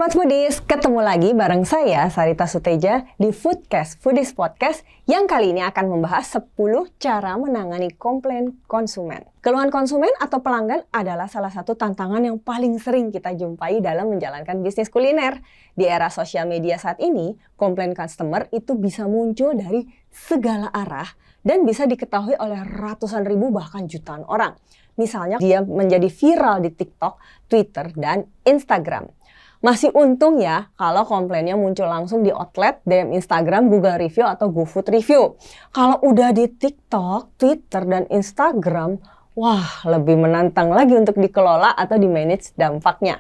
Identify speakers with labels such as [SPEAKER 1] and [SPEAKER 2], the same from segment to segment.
[SPEAKER 1] Sobat Foodies, ketemu lagi bareng saya Sarita Suteja di Foodcast, Foodies Podcast yang kali ini akan membahas 10 cara menangani komplain konsumen. Keluhan konsumen atau pelanggan adalah salah satu tantangan yang paling sering kita jumpai dalam menjalankan bisnis kuliner. Di era sosial media saat ini, komplain customer itu bisa muncul dari segala arah dan bisa diketahui oleh ratusan ribu bahkan jutaan orang. Misalnya dia menjadi viral di TikTok, Twitter, dan Instagram. Masih untung ya kalau komplainnya muncul langsung di outlet, DM Instagram, Google Review, atau GoFood Review. Kalau udah di TikTok, Twitter, dan Instagram, wah lebih menantang lagi untuk dikelola atau di-manage dampaknya.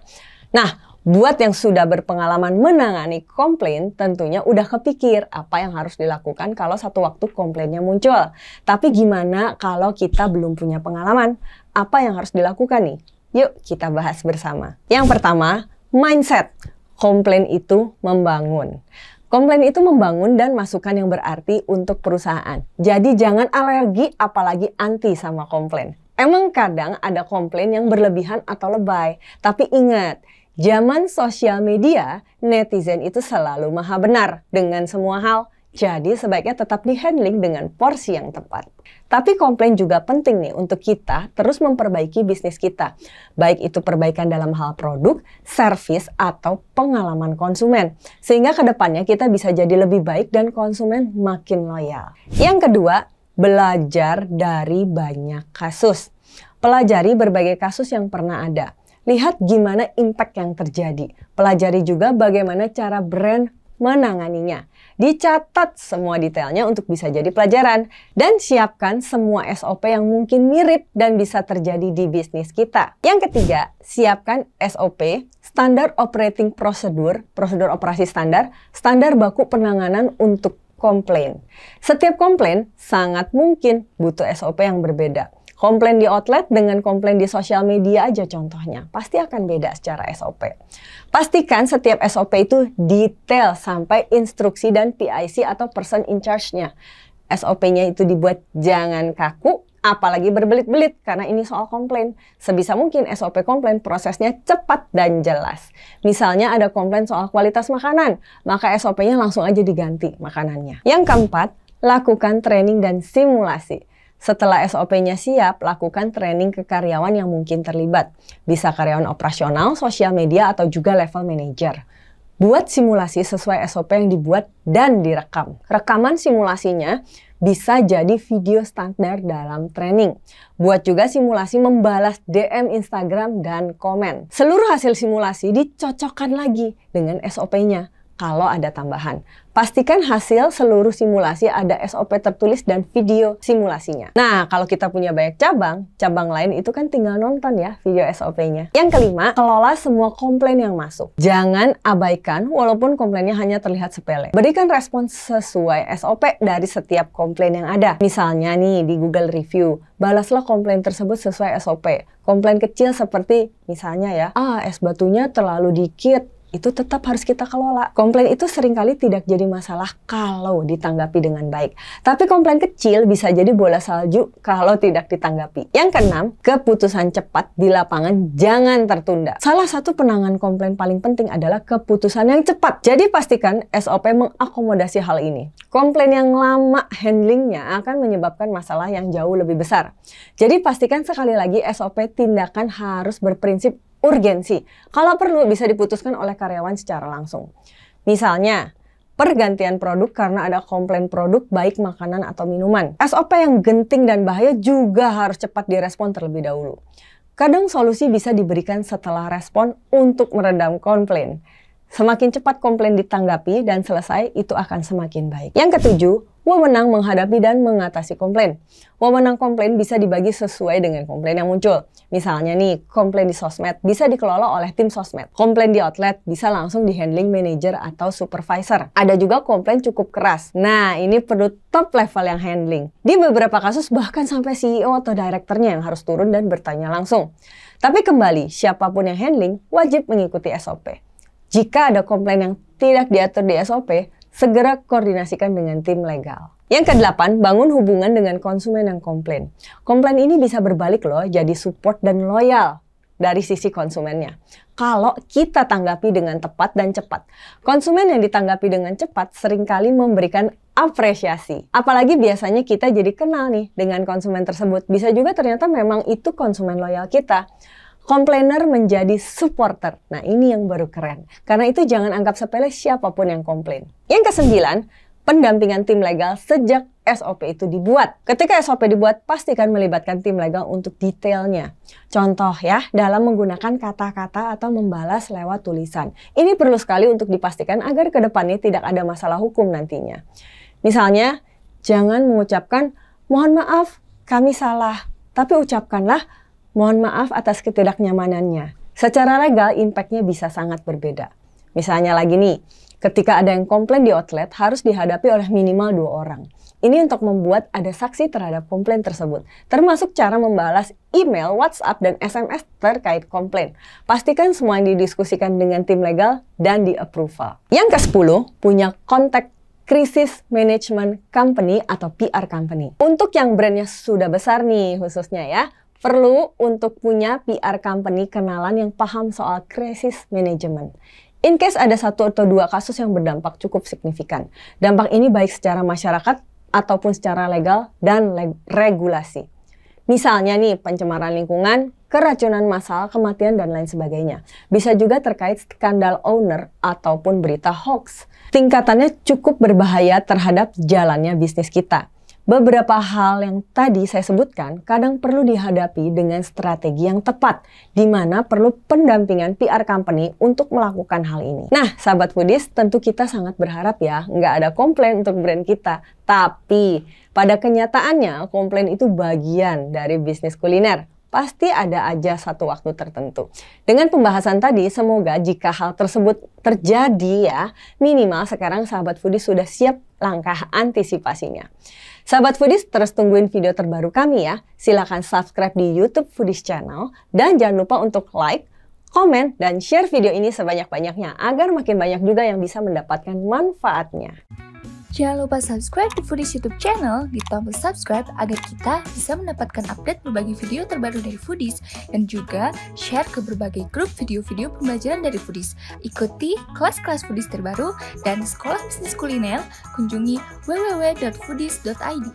[SPEAKER 1] Nah, buat yang sudah berpengalaman menangani komplain, tentunya udah kepikir apa yang harus dilakukan kalau satu waktu komplainnya muncul. Tapi gimana kalau kita belum punya pengalaman? Apa yang harus dilakukan nih? Yuk kita bahas bersama. Yang pertama, mindset. Komplain itu membangun. Komplain itu membangun dan masukan yang berarti untuk perusahaan. Jadi jangan alergi apalagi anti sama komplain. Emang kadang ada komplain yang berlebihan atau lebay. Tapi ingat, zaman sosial media, netizen itu selalu maha benar dengan semua hal. Jadi sebaiknya tetap di-handling dengan porsi yang tepat. Tapi komplain juga penting nih untuk kita terus memperbaiki bisnis kita. Baik itu perbaikan dalam hal produk, servis, atau pengalaman konsumen. Sehingga kedepannya kita bisa jadi lebih baik dan konsumen makin loyal. Yang kedua, belajar dari banyak kasus. Pelajari berbagai kasus yang pernah ada. Lihat gimana impact yang terjadi. Pelajari juga bagaimana cara brand menanganinya. Dicatat semua detailnya untuk bisa jadi pelajaran. Dan siapkan semua SOP yang mungkin mirip dan bisa terjadi di bisnis kita. Yang ketiga, siapkan SOP, Standard Operating Procedure, prosedur operasi standar, standar baku penanganan untuk komplain. Setiap komplain sangat mungkin butuh SOP yang berbeda. Komplain di outlet dengan komplain di sosial media aja contohnya. Pasti akan beda secara SOP. Pastikan setiap SOP itu detail sampai instruksi dan PIC atau person in charge-nya. SOP-nya itu dibuat jangan kaku, apalagi berbelit-belit karena ini soal komplain. Sebisa mungkin SOP komplain prosesnya cepat dan jelas. Misalnya ada komplain soal kualitas makanan, maka SOP-nya langsung aja diganti makanannya. Yang keempat, lakukan training dan simulasi. Setelah SOP-nya siap, lakukan training ke karyawan yang mungkin terlibat. Bisa karyawan operasional, sosial media, atau juga level manager. Buat simulasi sesuai SOP yang dibuat dan direkam. Rekaman simulasinya bisa jadi video standar dalam training. Buat juga simulasi membalas DM Instagram dan komen. Seluruh hasil simulasi dicocokkan lagi dengan SOP-nya. Kalau ada tambahan, pastikan hasil seluruh simulasi ada SOP tertulis dan video simulasinya. Nah, kalau kita punya banyak cabang lain itu kan tinggal nonton ya video SOP-nya. Yang kelima, kelola semua komplain yang masuk. Jangan abaikan walaupun komplainnya hanya terlihat sepele. Berikan respon sesuai SOP dari setiap komplain yang ada. Misalnya nih di Google Review, balaslah komplain tersebut sesuai SOP. Komplain kecil seperti misalnya ya, es batunya terlalu dikit. Itu tetap harus kita kelola. Komplain itu seringkali tidak jadi masalah kalau ditanggapi dengan baik. Tapi komplain kecil bisa jadi bola salju kalau tidak ditanggapi. Yang keenam, keputusan cepat di lapangan jangan tertunda. Salah satu penanganan komplain paling penting adalah keputusan yang cepat. Jadi pastikan SOP mengakomodasi hal ini. Komplain yang lama handlingnya akan menyebabkan masalah yang jauh lebih besar. Jadi pastikan sekali lagi SOP tindakan harus berprinsip urgensi. Kalau perlu bisa diputuskan oleh karyawan secara langsung. Misalnya, pergantian produk karena ada komplain produk baik makanan atau minuman. SOP yang genting dan bahaya juga harus cepat direspon terlebih dahulu. Kadang solusi bisa diberikan setelah respon untuk meredam komplain. Semakin cepat komplain ditanggapi dan selesai, itu akan semakin baik. Yang ketujuh, wewenang menghadapi dan mengatasi komplain. Wewenang komplain bisa dibagi sesuai dengan komplain yang muncul. Misalnya nih, komplain di sosmed bisa dikelola oleh tim sosmed. Komplain di outlet bisa langsung di-handling manajer atau supervisor. Ada juga komplain cukup keras. Nah, ini perlu top level yang handling. Di beberapa kasus bahkan sampai CEO atau direkturnya yang harus turun dan bertanya langsung. Tapi kembali, siapapun yang handling wajib mengikuti SOP. Jika ada komplain yang tidak diatur di SOP, segera koordinasikan dengan tim legal. Yang kedelapan, bangun hubungan dengan konsumen yang komplain. Komplain ini bisa berbalik loh, jadi support dan loyal. dari sisi konsumennya. Kalau kita tanggapi dengan tepat dan cepat. Konsumen yang ditanggapi dengan cepat seringkali memberikan apresiasi. Apalagi biasanya kita jadi kenal nih dengan konsumen tersebut. Bisa juga ternyata memang itu konsumen loyal kita. Komplainer menjadi supporter. Nah, ini yang baru keren. Karena itu jangan anggap sepele siapapun yang komplain. Yang ke-9, pendampingan tim legal sejak SOP itu dibuat. Ketika SOP dibuat, pastikan melibatkan tim legal untuk detailnya. Contoh ya, dalam menggunakan kata-kata atau membalas lewat tulisan. Ini perlu sekali untuk dipastikan agar ke depannya tidak ada masalah hukum nantinya. Misalnya, jangan mengucapkan, mohon maaf, kami salah. Tapi ucapkanlah, mohon maaf atas ketidaknyamanannya. Secara legal, impact-nya bisa sangat berbeda. Misalnya lagi nih, ketika ada yang komplain di outlet harus dihadapi oleh minimal 2 orang. Ini untuk membuat ada saksi terhadap komplain tersebut. Termasuk cara membalas email, WhatsApp, dan SMS terkait komplain. Pastikan semua yang didiskusikan dengan tim legal dan di-approval. Yang ke-10, punya kontak Crisis Management Company atau PR Company. Untuk yang brandnya sudah besar nih khususnya ya, perlu untuk punya PR Company kenalan yang paham soal crisis management. In case ada 1 atau 2 kasus yang berdampak cukup signifikan. Dampak ini baik secara masyarakat ataupun secara legal dan regulasi. Misalnya nih, pencemaran lingkungan, keracunan massal, kematian, dan lain sebagainya. Bisa juga terkait skandal owner ataupun berita hoax. Tingkatannya cukup berbahaya terhadap jalannya bisnis kita. Beberapa hal yang tadi saya sebutkan kadang perlu dihadapi dengan strategi yang tepat, di mana perlu pendampingan PR company untuk melakukan hal ini. Nah, sahabat foodies, tentu kita sangat berharap ya nggak ada komplain untuk brand kita. Tapi pada kenyataannya komplain itu bagian dari bisnis kuliner. Pasti ada aja satu waktu tertentu. Dengan pembahasan tadi, semoga jika hal tersebut terjadi ya, minimal sekarang sahabat foodies sudah siap langkah antisipasinya. Sahabat foodies, terus tungguin video terbaru kami ya. Silahkan subscribe di YouTube Foodies Channel. Dan jangan lupa untuk like, komen, dan share video ini sebanyak-banyaknya agar makin banyak juga yang bisa mendapatkan manfaatnya.
[SPEAKER 2] Jangan lupa subscribe di Foodies YouTube channel, di tombol subscribe agar kita bisa mendapatkan update berbagai video terbaru dari Foodies dan juga share ke berbagai grup video-video pembelajaran dari Foodies. Ikuti kelas-kelas Foodies terbaru dan sekolah bisnis kuliner, kunjungi www.foodies.id.